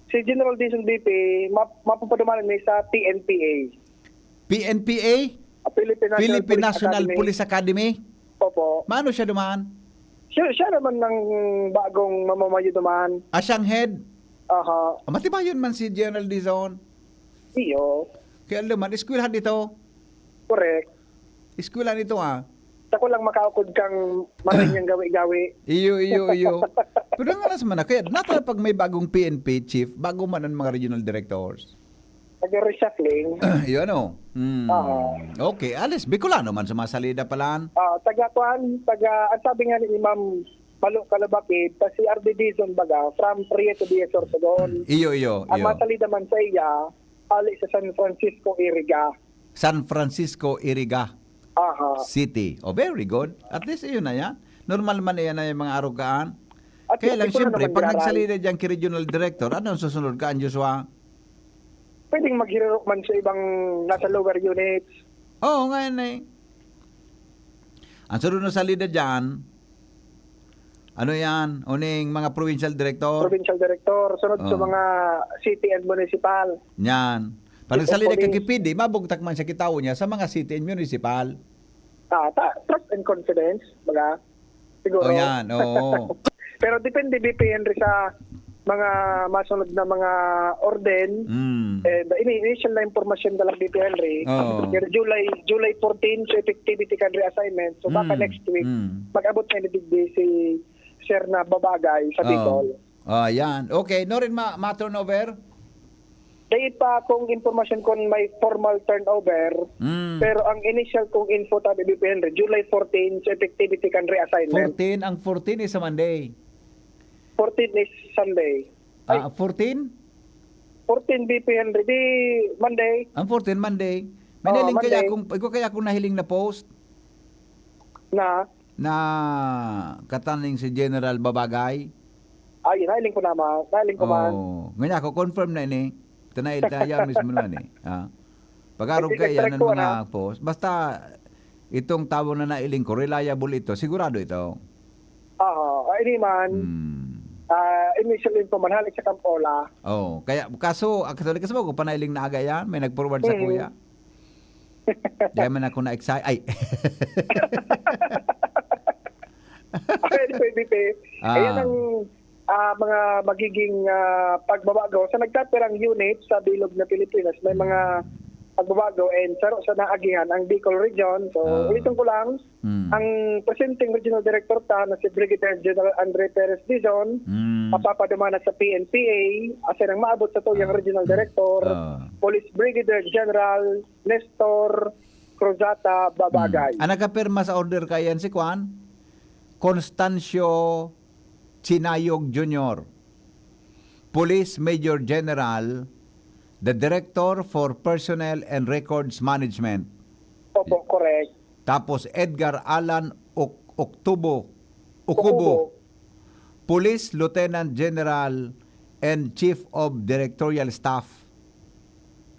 Si General Dizon BP mapapadumanan ni sa PNPA. Philippine National Police Academy. Opo. Mano siya dumaan? Siya naman ng bagong mamamayo dumaan. Asyang head. Aha. Matibayon man si General Dizon. Iyo. Kaya naman, eskwelahan dito. Correct. Eskwelahan dito Tako lang makaukod kang marinyang gawi-gawi. Iyo. Pero nga nas man kaya nato pag may bagong PNP chief, bago man ang mga regional directors. Nag-reshuffling. Yun Okay, alis Bicolano man sumasalida palaan. Ang sabi nga ni Ma'am Malu Kalabakid, si RD Dizon baga, from Prieto de Sorsogon. Iyo. Ang masalida man sa iya, ali sa San Francisco Iriga. Aha. City. Oh, very good. At least yun na yan. Normal man yan na yung mga arugaan. At Kaya lang ito na siyempre, naman pag gararan. nagsalida dyan kay regional director, ano ang susunod ka, Joshua? Pwedeng maghirok man sa ibang nasa lower units. Oo, ngayon eh. Ang sunod na salida dyan, ano yan? Uning mga provincial director? Provincial director, sunod sa mga city and municipal. Yan. Pag nagsalida ka kay PD, mabugtak man siya kitaw niya sa mga city and municipal. Trust and confidence, baga. Siguro. O yan, oo. Pero depende BP Henry sa mga masunod na mga orden. And initial na impormasyon dalang BP Henry. Pero July 14 so effectivity kan reassignment. So baka next week mag-abot na ni si Sir na Babagay sa Bicol. Yan. Okay, no rin ma-turnover? Dahil pa kung informasyon kung may formal turnover, pero ang initial kong info tabi BP Henry, July 14, sa effectivity can reassignment. 14, ang 14 is a Monday. 14 is Sunday. 14? 14 BP Henry, di Monday. Ang 14, Monday. May Oo, nahiling kaya Monday. kaya kung nahiling na post Na, na kataning si General Babagay. ayun, nahiling ko naman. Nahiling ko man. Ngayon ako, confirm na ini. Tanay tayo mismo naman eh. Pag-arog Hindi kaya ng nag-correct ko, mga post. Basta itong tao na nailing ko, reliable ito. Sigurado ito. Ini man, initial info man, halik sa Campola. Kaya kaso mo ko panailing na aga yan, may nag-forward sa kuya. Diyan man ako na-excite. Ay. Anyway, BP, ayan ang mga magiging pagbabago. Sa nagtatirang unit sa bilog na Pilipinas, may mga pagbabago and sa naagihan ang Bicol Region. So, ulitin ko lang, ang presenting regional director na si Brigadier General Andre Perez Dizon, mapapadumana sa PNPA, asin ang maabot sa tuyang regional director, Police Brigadier General Nestor Cruzata Babagay. Ang nakapirma sa order kayan si Juan Constancio Chinayog Jr., Police Major General, the Director for Personnel and Records Management. Opo, correct. Tapos Edgar Alan Okubo, Police Lieutenant General and Chief of Directorial Staff.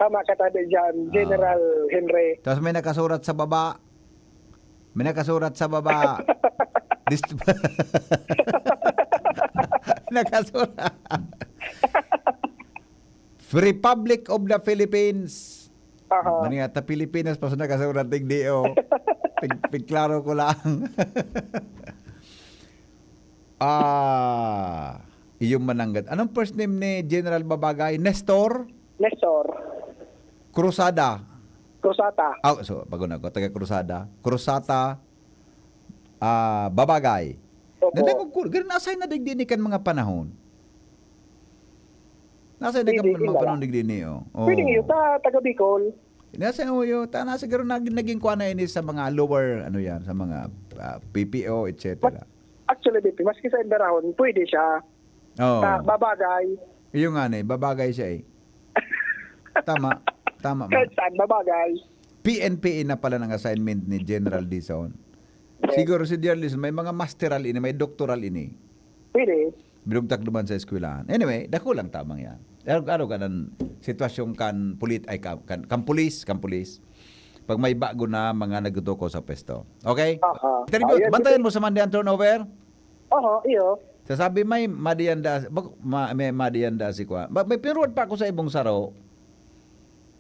Tama ka tabi dyan, General Henry. Tapos may nakasurat sa baba. Nakasurat. Republic of the Philippines. Maningata Pilipinas pa sa nakasurat ng DO. Pigklaro ko lang. Iyong mananggat. Anong first name ni General Babagay? Nestor Cruzata. Pagod ako. Taga Cruzata. Babagay. Ganun na-assign na digdinikan mga panahon. Nasa na mga panahon digdini. Pwede ngayon, taga Bicol. Nasa siguro naging kuha na ini sa mga lower, sa mga PPO, etc. Actually, BP, maski sa Enderahon, pwede siya. Babagay. Yung nga babagay siya eh. Tama. Kahit saan, babagay. PNPA na pala ng assignment ni General Dizon. Siguro si General Dizon, may mga masteral ini, may doctoral ini. Pwede. Binugtak naman sa eskwelahan. Anyway, dako lang tamang yan. Araw ka ng sitwasyon kan pulis. Pag may bago na mga nagtutuko sa pesto. Okay? Tribute, bantayan mo sa Mandian turnover? Iyo. Sasabi may madiyanda si Kwa. May pinroad pa ako sa ibong saro.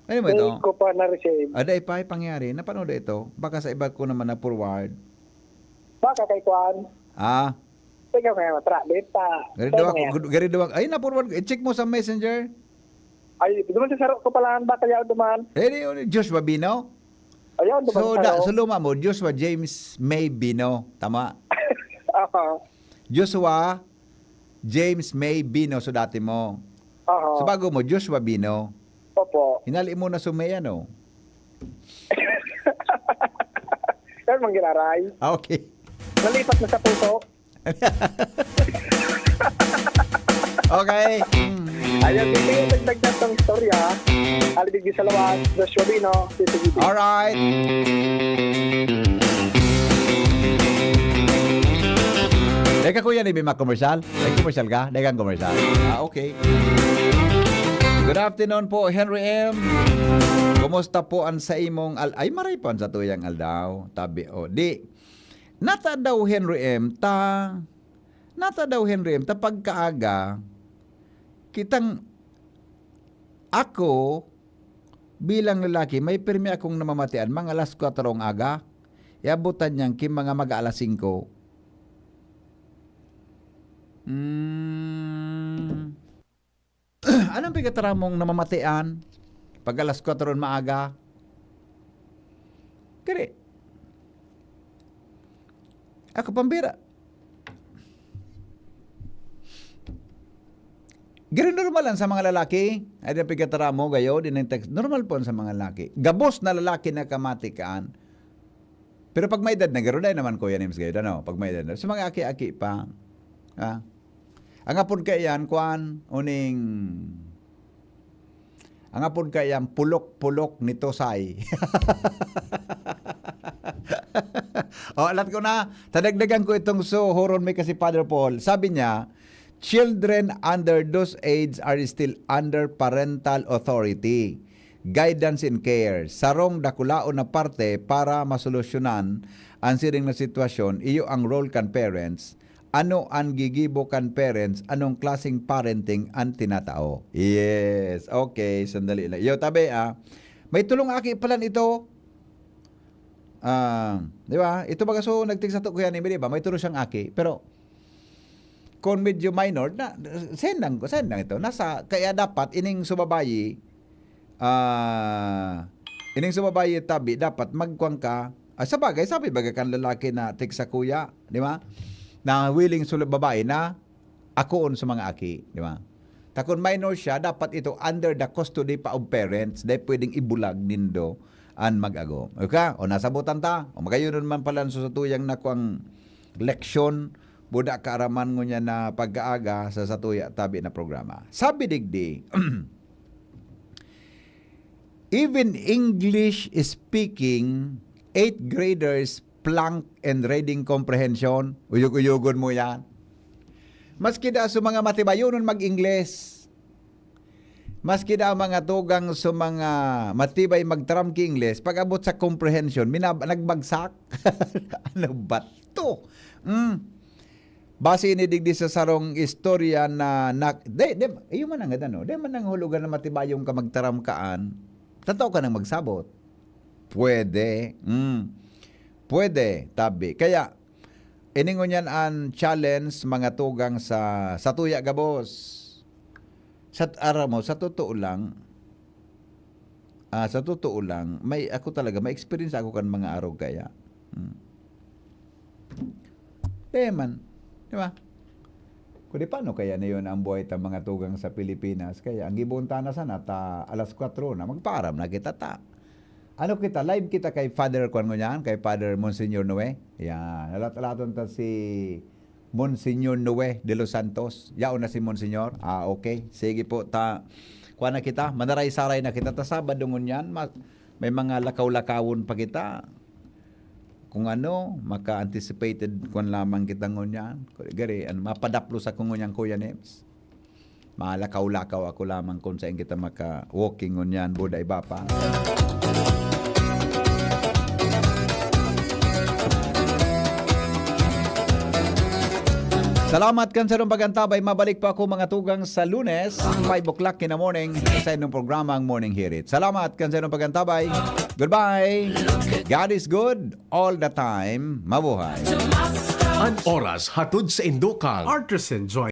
Ano mo ito? Hindi ko pa na-receive. Aday pa pangyari. Napanood ito. Baka sa iba ko naman na forward. Baka kay Kwan. Ikaw kaya matrabit pa. Gari dawag. Ay, na-forward. I-check mo sa messenger. Ay, duman sa saro ko pala. Baka yaw duman. Joshua Bino. Ayaw duman sa saro. So luma mo, Joshua James May Bino. Tama? Joshua James May Bino. So dati mo. So bago mo, Joshua Bino. Opo. Hinali mo na sumaya, no? Pero manggiraray. Okay. Nalipat na sa puso. Okay. Ayun, hindi yung dagdag ng storya. Alibig sa lawas, Joshua Bino, CCTV. Alright. Deka kuya ni Bima commercial? May commercial ka? Dekang commercial. Okay. Good afternoon po, Henry M. Kumusta po ang sa imong ay maray po sa tuyang aldaw. Tabi Nata daw Henry M. ta pagkaaga kitang ako bilang lalaki may pirmi akong namamatian mga alas 4 aga. Iabutan niyang kim mga mag-alas 5. Anong pigatara mong namamatian pag alas 4 maaga? Kaya ako pambira. Gano'n normal lang sa mga lalaki. Ay na pigkatara mo, gayo, din ang text. Normal po sa mga lalaki. Gabos na lalaki na kamatikaan. Pero pag may edad na, gano'n dahil naman Kuya Nims gayo, ano? Pag may edad na. Sa mga aki-aki pa. Ha? Ang apod ka yan, kuan, uning... Ang apod ka yan, pulok-pulok ni Tosay. Alat ko na, tadagdagan ko itong horon may kasi Father Paul. Sabi niya, children under those age are still under parental authority, guidance and care. Sarong dakulaon na parte para masolusyonan ang siring na sitwasyon, iyo ang role kan parents. Ano ang gigibo kan parents? Anong klaseng parenting ang tinatao? Yes, okay, sandali lang. Yo, tabi may tulong aki pala ito. Di ba? Ito baga so nagtigsa to kuya ni di ba? May tulong siyang aki, pero kung medyo minor na sendang ito. Nasa kaya dapat ining subabayi tabi dapat magkuang ka. Sa bagay, sabi baga kan lalaki na tigsa kuya, di ba? Na willing sulod babae na akoon sa mga aki, di ba? Takon minor siya, dapat ito under the custody pa of parents, dahil pwedeng ibulag nindo an mag-ago. Okay? O nasabutan ta, o magayon man pala sa tuyang na kuang leksyon, buda kaaraman ngo niya na pag-aaga sa satuya tabi na programa. Sabi digdi, even English speaking 8th graders plank and reading comprehension, uyog-uyogon mo yan. Maski da sa mga matibayonon mag-Ingles, maski da mga tugang sa mga matibay magtaramki Ingles, pag abot sa comprehension, nagbagsak. Ano ba to? Base ni digdi sa sarong istorya na iyo man ang no? De man ang hulugan na matibayong ka magtaramkaan, tataw ka nang magsabot. Pwede. Pwede, tabi. Kaya, iningon yan ang challenge mga tugang sa tuya gabos. Sa araw mo, sa totoo lang, may experience ako kan mga araw kaya. Man. Di ba? Kundi paano kaya na yun ang buhay ta mga tugang sa Pilipinas? Kaya ang gibunta na sana ta alas 4 na magparam na kita ta. Ano kita, live kita kay Father Kwan ngunyan, kay Father Monsignor Noe. Yan, alat-alaton ta si Monsignor Noe de los Santos. Yaon na si Monsignor. Okay. Sige po, kuha na kita, manaray-saray na kita. Ta Sabado ngunyan, may mga lakaw-lakawon pa kita. Kung ano, maka-anticipated kung lamang kita ngunyan. Gari, mapadaplo sa kung ngunyan Kuya Nems. Malakaw-lakaw ako lamang kung saan kita maka-walking ngunyan, Buda iba pa. Salamat kan sa inyong pagantabay. Mabalik pa ako mga tugang sa Lunes, 5 o'clock in the morning sa inyong programang Morning Hirit. Salamat kan sa inyong pagantabay. Goodbye. God is good all the time. Mabuhay. An oras hatod sa Indokang. Artisan Joy